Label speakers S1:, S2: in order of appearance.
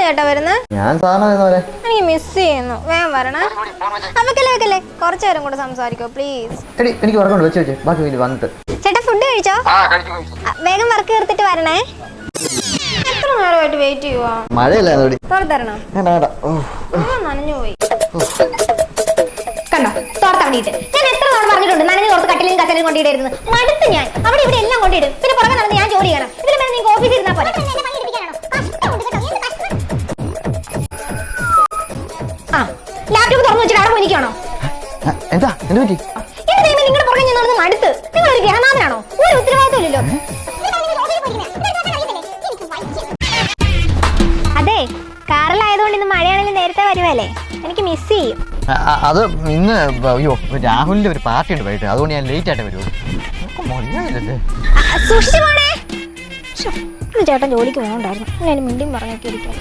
S1: ചേട്ടാ വരുന്നത്?
S2: ഞാൻ സാധനം
S1: എനിക്ക് മിസ് ചെയ്യുന്നു. വേഗം വരണേ. വെക്കല്ലേ കുറച്ചു നേരം കൂടെ സംസാരിക്കോ പ്ലീസ്?
S2: എനിക്ക് ഉറങ്ങുണ്ട്. വെച്ച് ബാക്കി വന്നിട്ട്.
S1: ചേട്ടാ ഫുഡ് കഴിച്ചോ? വേഗം വർക്ക് തീർത്തിട്ട് വരണേ. എത്ര നേരമായിട്ട് വെയിറ്റ് ചെയ്യുവാ?
S2: മഴയല്ലേ
S1: തോർത്തരണോ? നനഞ്ഞു പോയി. കണ്ടോ തോർത്താണ്ടിട്ട് ഞാൻ എത്ര തവണ പറഞ്ഞിട്ടുണ്ട് നനഞ്ഞു തോർത്ത് കട്ടിലും കസലും കൊണ്ടിടരുത്. മടുത്ത് ഞാൻ അവിടെ ഇവിടെ എല്ലാം കൊണ്ടിടും. പിന്നെ പുറകെ നടന്ന് ഞാൻ ജോലി ചെയ്യണം. ഇതിൽ നീ ഓഫീസിൽ ഇരുന്നാ പോലെ. ആ ലാപ്ടോപ്പ് തുറന്നു വെച്ചിട്ട് അവിടെ പോയിരിക്കണോ?
S2: എന്താ എന്ത് പറ്റി?
S1: നിങ്ങളുടെ പുറകെ ഞാൻ നടന്ന് മടുത്ത്. നിങ്ങൾ ഒരു ഗ്രഹനാഥനാണോ? ഒരു ഉത്തരവാദിത്വം ഇല്ലല്ലോ. അതെ കാറിലായതുകൊണ്ട് ഇന്ന് മഴയാണെങ്കിൽ നേരത്തെ വരുവല്ലേ? എനിക്ക് മിസ് ചെയ്യും.
S2: അത് ഇന്ന് അയ്യോ രാഹുലിന്റെ ഒരു പാർട്ടി ഉണ്ട് വൈകിട്ട്. അതുകൊണ്ട് ഞാൻ ലേറ്റ് ആയിട്ട് വരുള്ളൂ.
S1: സൂക്ഷിച്ചു പോണേ. ചേട്ടൻ ജോലിക്ക് പോകണ്ടായിരുന്നു. ഞാൻ മിണ്ടിയും പറഞ്ഞൊക്കെ ഇരിക്കാം.